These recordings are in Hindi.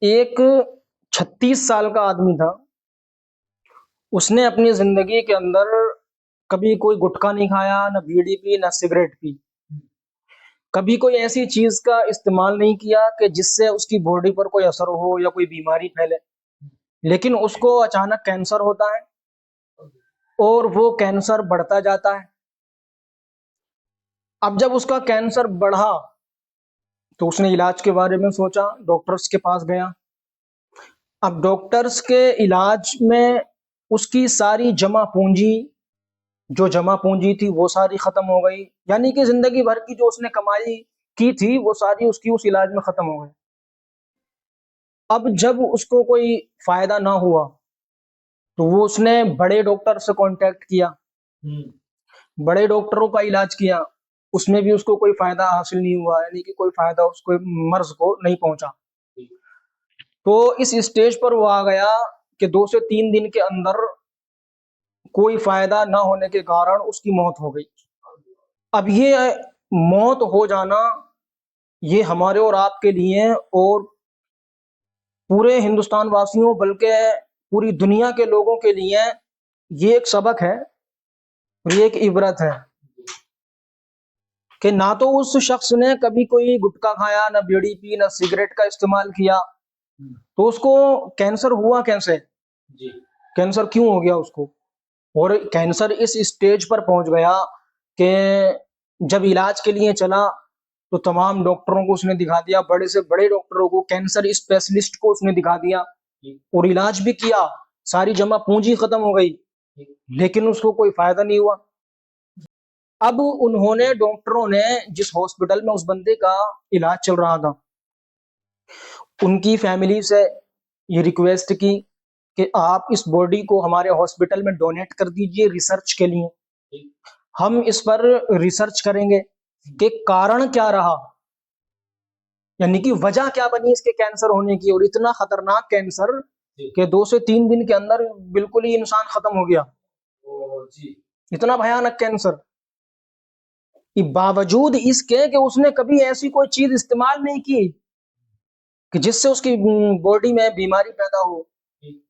एक 36 साल का आदमी था। उसने अपनी जिंदगी के अंदर कभी कोई गुटखा नहीं खाया, ना बीड़ी पी, ना सिगरेट पी। कभी कोई ऐसी चीज का इस्तेमाल नहीं किया कि जिससे उसकी बॉडी पर कोई असर हो या कोई बीमारी फैले। लेकिन उसको अचानक कैंसर होता है और वो कैंसर बढ़ता जाता है। अब जब उसका कैंसर बढ़ा तो उसने इलाज के बारे में सोचा, डॉक्टर्स के पास गया। अब डॉक्टर्स के इलाज में उसकी सारी जमा पूंजी थी वो सारी खत्म हो गई। यानी कि जिंदगी भर की जो उसने कमाई की थी वो सारी उसकी उस इलाज में खत्म हो गई। अब जब उसको कोई फायदा ना हुआ तो वो उसने बड़े डॉक्टर से कांटेक्ट किया, बड़े डॉक्टरों का इलाज किया। उसमें भी उसको कोई फायदा हासिल नहीं हुआ, यानी कि कोई फायदा उसको मर्ज को नहीं पहुंचा। तो इस स्टेज पर वो आ गया कि 2 से 3 दिन के अंदर कोई फायदा ना होने के कारण उसकी मौत हो गई। अब ये मौत हो जाना ये हमारे और आपके लिए और पूरे हिंदुस्तान वासियों बल्कि पूरी दुनिया के लोगों के लिए ये एक सबक है और ये एक इबरत है कि ना तो उस शख्स ने कभी कोई गुटखा खाया, ना बीड़ी पी, ना सिगरेट का इस्तेमाल किया, तो उसको कैंसर हुआ कैसे? कैंसर क्यों हो गया उसको? और कैंसर इस स्टेज पर पहुंच गया कि जब इलाज के लिए चला तो तमाम डॉक्टरों को उसने दिखा दिया, बड़े से बड़े डॉक्टरों को, कैंसर स्पेशलिस्ट को उसने दिखा दिया और इलाज भी किया। सारी जमा पूंजी खत्म हो गई लेकिन उसको कोई फायदा नहीं हुआ। अब उन्होंने, डॉक्टरों ने, जिस हॉस्पिटल में उस बंदे का इलाज चल रहा था, उनकी फैमिली से ये रिक्वेस्ट की कि आप इस बॉडी को हमारे हॉस्पिटल में डोनेट कर दीजिए रिसर्च के लिए। हम इस पर रिसर्च करेंगे कि कारण क्या रहा, यानी कि वजह क्या बनी इसके कैंसर होने की। और इतना खतरनाक कैंसर कि 2 से 3 दिन के अंदर बिल्कुल ही इंसान खत्म हो गया। इतना भयानक कैंसर, बावजूद इसके कि उसने कभी ऐसी कोई चीज इस्तेमाल नहीं की कि जिससे उसकी बॉडी में बीमारी पैदा हो।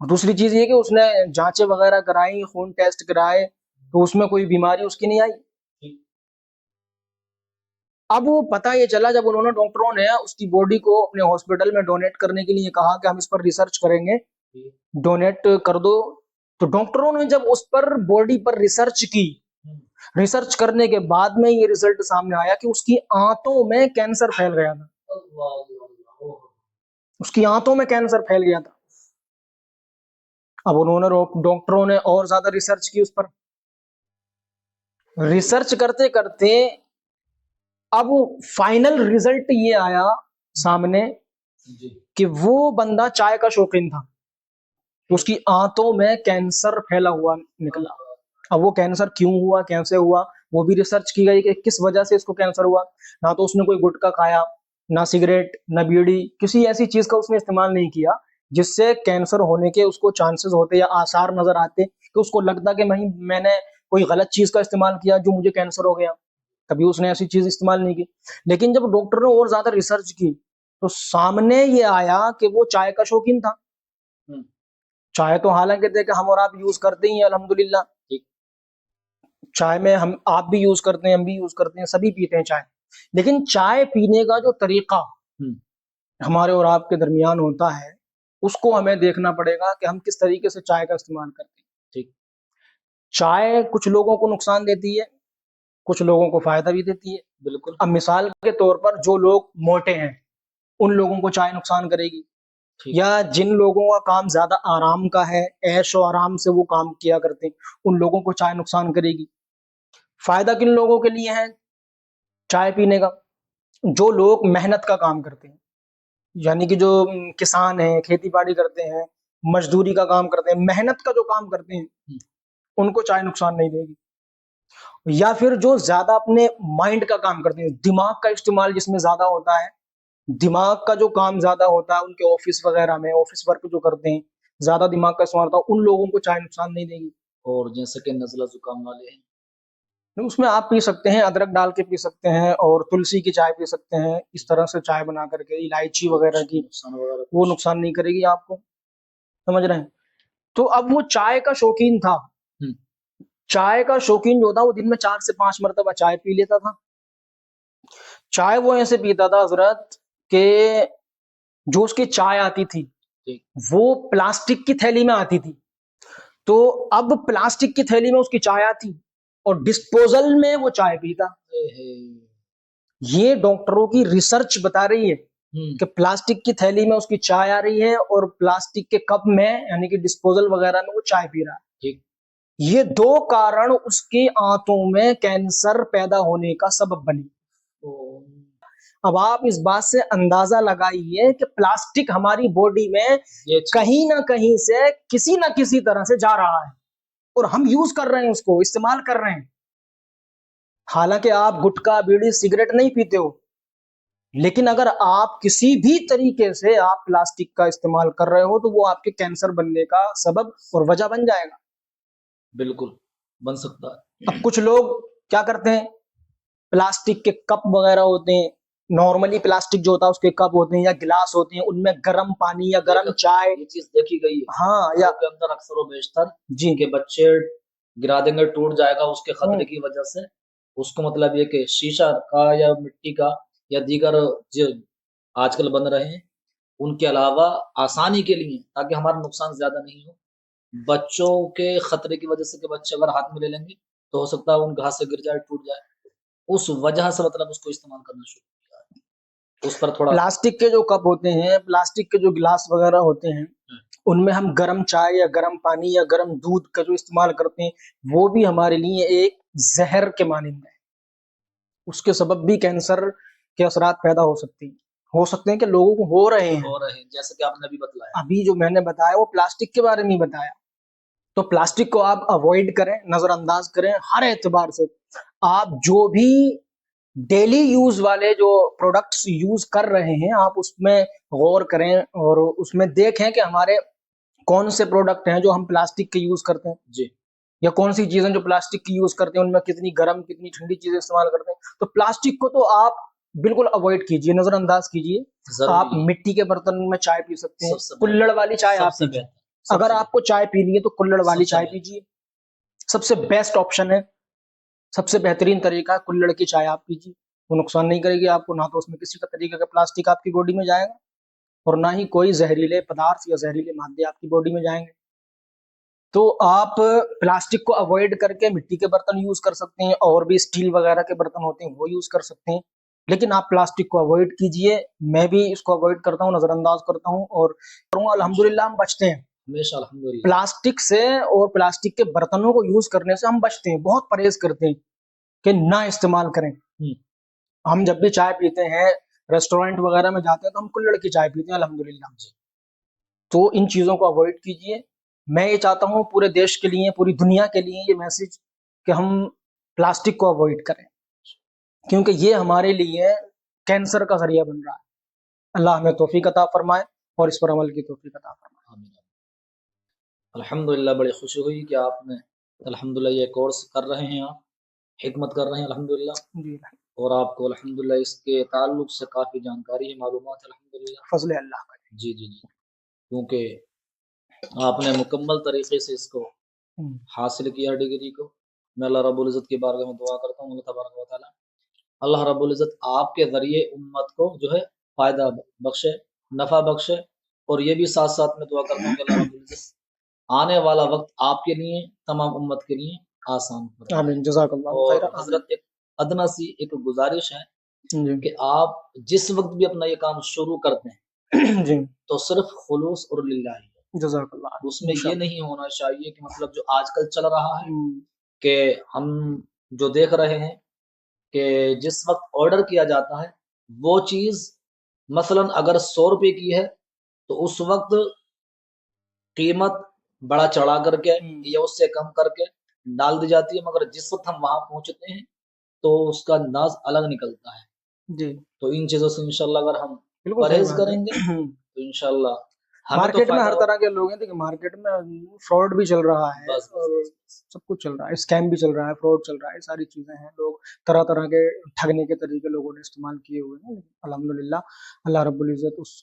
और दूसरी चीज ये कि उसने जांचें वगैरह कराई, खून टेस्ट कराए, तो उसमें कोई बीमारी उसकी नहीं आई। अब वो पता ये चला जब उन्होंने, डॉक्टरों ने उसकी बॉडी को अपने हॉस्पिटल में डोनेट करने के लिए कहा कि हम इस पर रिसर्च करेंगे, डोनेट कर दो। तो डॉक्टरों ने जब उस पर, बॉडी पर रिसर्च की, रिसर्च करने के बाद में ये रिजल्ट सामने आया कि उसकी आंतों में कैंसर फैल गया था। उसकी आंतों में कैंसर फैल गया था। अब उन्होंने, डॉक्टरों ने और ज्यादा रिसर्च की उस पर। रिसर्च करते करते अब फाइनल रिजल्ट ये आया सामने कि वो बंदा चाय का शौकीन था। उसकी आंतों में कैंसर फैला हुआ निकला। अब वो कैंसर क्यों हुआ, कैसे हुआ, वो भी रिसर्च की गई कि किस वजह से इसको कैंसर हुआ। ना तो उसने कोई गुटखा खाया, ना सिगरेट, ना बीड़ी, किसी ऐसी चीज का उसने इस्तेमाल नहीं किया जिससे कैंसर होने के उसको चांसेस होते या आसार नजर आते कि उसको लगता कि मैंने कोई गलत चीज का इस्तेमाल किया जो मुझे कैंसर हो गया। कभी उसने ऐसी चीज इस्तेमाल नहीं की। लेकिन जब डॉक्टर ने और ज्यादा रिसर्च की तो सामने ये आया कि वो चाय का शौकीन था। चाय तो हालांकि देखा हम और आप यूज करते ही हैं, अल्हम्दुलिल्लाह। चाय में हम, आप भी यूज करते हैं, हम भी यूज करते हैं, सभी पीते हैं चाय। लेकिन चाय पीने का जो तरीका हमारे और आपके दरमियान होता है उसको हमें देखना पड़ेगा कि हम किस तरीके से चाय का इस्तेमाल करते हैं। ठीक, चाय कुछ लोगों को नुकसान देती है, कुछ लोगों को फायदा भी देती है। बिल्कुल। अब मिसाल के तौर पर जो लोग मोटे हैं उन लोगों को चाय नुकसान करेगी, या जिन लोगों का काम ज्यादा आराम का है, ऐश और आराम से वो काम किया करते हैं, उन लोगों को चाय नुकसान करेगी। फायदा किन लोगों के लिए है चाय पीने का? जो लोग मेहनत का काम करते हैं, यानी कि जो किसान हैं, खेती बाड़ी करते हैं, मजदूरी का काम करते हैं, मेहनत का जो काम करते हैं, उनको चाय नुकसान नहीं देगी। या फिर जो ज्यादा अपने माइंड का काम करते हैं, दिमाग का इस्तेमाल जिसमें ज्यादा होता है, दिमाग का जो काम ज्यादा होता है, उनके ऑफिस वगैरह में, ऑफिस वर्क जो करते हैं, ज्यादा दिमाग का इस्तेमाल होता है, उन लोगों को चाय नुकसान नहीं देगी। और जैसे कि नजला जुकाम वाले हैं, उसमें आप पी सकते हैं, अदरक डाल के पी सकते हैं और तुलसी की चाय पी सकते हैं। इस तरह से चाय बना करके, इलायची वगैरह की, वो नुकसान नहीं करेगी आपको, समझ रहे हैं। तो अब वो चाय का शौकीन था, चाय का शौकीन जो था वो दिन में 4 से 5 मरतबा चाय पी लेता था। चाय वो ऐसे पीता था हजरत के जो उसकी चाय आती थी वो प्लास्टिक की थैली में आती थी। तो अब प्लास्टिक की थैली में उसकी चाय आती और डिस्पोजल में वो चाय पीता। ये डॉक्टरों की रिसर्च बता रही है कि प्लास्टिक की थैली में उसकी चाय आ रही है और प्लास्टिक के कप में यानी कि डिस्पोजल वगैरह में वो चाय पी रहा है। ये दो कारण उसके आंतों में कैंसर पैदा होने का सबब बने। अब आप इस बात से अंदाजा लगाइए कि प्लास्टिक हमारी बॉडी में कहीं ना कहीं से किसी ना किसी तरह से जा रहा है और हम यूज कर रहे हैं, उसको इस्तेमाल कर रहे हैं। हालांकि आप गुटखा, बीड़ी, सिगरेट नहीं पीते हो, लेकिन अगर आप किसी भी तरीके से आप प्लास्टिक का इस्तेमाल कर रहे हो तो वो आपके कैंसर बनने का सबब और वजह बन जाएगा। बिल्कुल बन सकता है। अब कुछ लोग क्या करते हैं, प्लास्टिक के कप वगैरह होते हैं, नॉर्मली प्लास्टिक जो होता है उसके कप होते हैं या गिलास होते हैं, उनमें गर्म पानी या गर्म चाय, ये चीज देखी गई है। हाँ, या के अंदर अक्सर बेशतर जी के बच्चे गिरा देंगे, टूट जाएगा उसके खतरे की वजह से। उसको मतलब ये कि शीशा का या मिट्टी का या दीगर जो आजकल बन रहे हैं उनके अलावा आसानी के लिए, ताकि हमारा नुकसान ज्यादा नहीं हो, बच्चों के खतरे की वजह से कि बच्चे अगर हाथ में ले लेंगे तो हो सकता है उन घास से गिर जाए, टूट जाए, उस वजह से मतलब उसको इस्तेमाल करना शुरू किया है। उस पर थोड़ा प्लास्टिक के जो कप होते हैं, प्लास्टिक के जो गिलास वगैरह होते हैं, उनमें हम गर्म चाय या गर्म पानी या गर्म दूध का जो इस्तेमाल करते हैं वो भी हमारे लिए एक जहर के मानिंद है। उसके सबब भी कैंसर के असरात पैदा हो सकते हैं कि लोगों को हो रहे हैं, जैसे कि आपने अभी बताया। अभी जो मैंने बताया वो प्लास्टिक के बारे में ही बताया। तो प्लास्टिक को आप अवॉइड करें, नजरअंदाज करें हर एतबार से। आप जो भी डेली यूज वाले जो प्रोडक्ट्स यूज कर रहे हैं आप उसमें गौर करें और उसमें देखें कि हमारे कौन से प्रोडक्ट हैं जो हम प्लास्टिक के यूज करते हैं जी, या कौन सी चीजें जो प्लास्टिक की यूज करते हैं उनमें कितनी गर्म कितनी ठंडी चीजें इस्तेमाल करते हैं। तो प्लास्टिक को तो आप बिल्कुल अवॉइड कीजिए, नजरअंदाज कीजिए। आप मिट्टी के बर्तन में चाय पी सकते हैं, कुल्हड़ वाली चाय आप पीजिए। अगर आपको चाय पीनी है तो कुल्हड़ वाली चाय पीजिए, सबसे बेस्ट ऑप्शन है, सबसे बेहतरीन तरीका है। कुल्हड़ की चाय आप पीजिए, वो नुकसान नहीं करेगी आपको, ना तो उसमें किसी का तरीके का प्लास्टिक आपकी बॉडी में जाएगा और ना ही कोई जहरीले पदार्थ या जहरीले मादे आपकी बॉडी में जाएंगे। तो आप प्लास्टिक को अवॉइड करके मिट्टी के बर्तन यूज कर सकते हैं और भी स्टील वगैरह के बर्तन होते हैं वो यूज कर सकते हैं, लेकिन आप प्लास्टिक को अवॉइड कीजिए। मैं भी इसको अवॉइड करता हूँ, नजरअंदाज करता हूँ और अल्हम्दुलिल्लाह हम बचते हैं हमेशा अल्हम्दुलिल्लाह प्लास्टिक से, और प्लास्टिक के बर्तनों को यूज करने से हम बचते हैं, बहुत परहेज करते हैं कि ना इस्तेमाल करें। हम जब भी चाय पीते हैं, रेस्टोरेंट वगैरह में जाते हैं तो हम कुल्हड़ की चाय पीते हैं अल्हम्दुलिल्लाह। तो इन चीजों को अवॉइड कीजिए। मैं ये चाहता हूँ पूरे देश के लिए, पूरी दुनिया के लिए ये मैसेज कि हम प्लास्टिक को अवॉइड करें, क्योंकि ये हमारे लिए कैंसर का जरिया बन रहा है। अल्लाह हमें तौफीक अता फरमाए और इस पर अमल की तौफीक अता फरमाए। अल्हम्दुलिल्लाह, बड़ी खुशी हुई कि आपने अल्हम्दुलिल्लाह ये कोर्स कर रहे हैं, आप हिकमत कर रहे हैं अल्हम्दुलिल्लाह जी, और आपको अल्हम्दुलिल्लाह इसके ताल्लुक से काफ़ी जानकारी है, मालूमात है अल्हम्दुलिल्लाह। फजल अल्लाह का। जी, जी, जी। क्योंकि आपने मुकम्मल तरीके से इसको हासिल किया डिग्री को। मैं अल्लाह रब्बुल इज़्ज़त की बारगाह में दुआ करता हूँ, अल्लाह तबारक व तआला अल्लाह रब्बुल इज़्ज़त आपके ज़रिए उम्मत को जो है फ़ायदा बख्शे, नफ़ा बख्शे और ये भी साथ-साथ में दुआ करता हूँ कि अल्लाह रब्बुल इज़्ज़त आने वाला वक़्त आपके लिए, तमाम उम्मत के लिए आसान फरमाए। आमीन, जज़ाकल्लाहु और खैरा। हज़रत एक अदना सी एक गुज़ारिश है जी कि आप जिस वक़्त भी अपना ये काम शुरू करते हैं जी, तो सिर्फ़ खुलूस और लिल्लाही, जज़ाकल्लाह। उसमें ये नहीं होना चाहिए कि मतलब जो आजकल चल रहा है हम्म, कि हम जो देख रहे हैं कि जिस वक़्त ऑर्डर किया जाता है वो चीज़ मसलन अगर 100 रुपए की है तो उस वक़्त कीमत बढ़ा चढ़ा करके या उससे कम करके डाल दी जाती है, मगर जिस वक़्त हम वहाँ पहुँचते हैं तो उसका अंदाज़ अलग निकलता है। जी तो इन चीज़ों से इंशाअल्लाह अगर हम बिल्कुल सही परहेज़ बात है। करेंगे तो इंशाअल्लाह हमें तो मार्केट में हर फायदा तरह के लोग हैं, देखिए मार्केट में फ्रॉड भी चल रहा है बस और बस बस सब कुछ चल रहा है, स्कैम भी चल रहा है, फ्रॉड चल रहा है, सारी चीजें हैं, लोग तरह तरह के ठगने के तरीके लोगों ने इस्तेमाल किए हुए हैं, लेकिन अल्हम्दुलिल्लाह अल्लाह रब्बुल इज्जत उस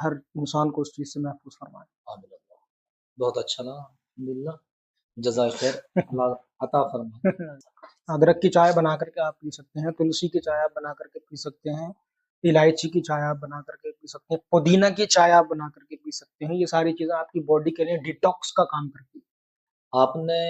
हर इंसान को उस चीज से महफूज फरमाए। आमीन अल्लाह। बहुत अच्छा लगा अल्हम्दुलिल्लाह। जज़ाक खैर, अल्लाह अता फरमाए। अदरक की चाय बना करके आप पी सकते हैं, तुलसी की चाय आप बना करके पी सकते हैं, इलायची की चाय आप बना करके पी सकते हैं, पुदीना की चाय आप बना करके पी सकते हैं। ये सारी चीजें आपकी बॉडी के लिए डिटॉक्स का काम करती आपने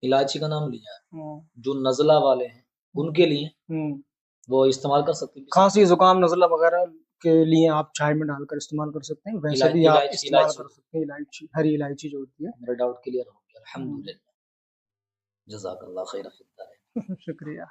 इलायची का नाम लिया है, है। जो नज़ला वाले हैं, उनके लिए हम्म। वो इस्तेमाल कर सकते हैं, पी सकते खांसी जुकाम नज़ला वगैरह के लिए आप चाय में डालकर इस्तेमाल कर सकते हैं, हैं? वैसे भी आप इलायची इस्तेमाल इलायची कर सकते हैं इलायची, हरी इलायची जो होती है। मेरा डाउट क्लियर हो गया हम्म, अल्हम्दुलिल्लाह। जज़ाकल्लाह खैर फिद दारैन। शुक्रिया।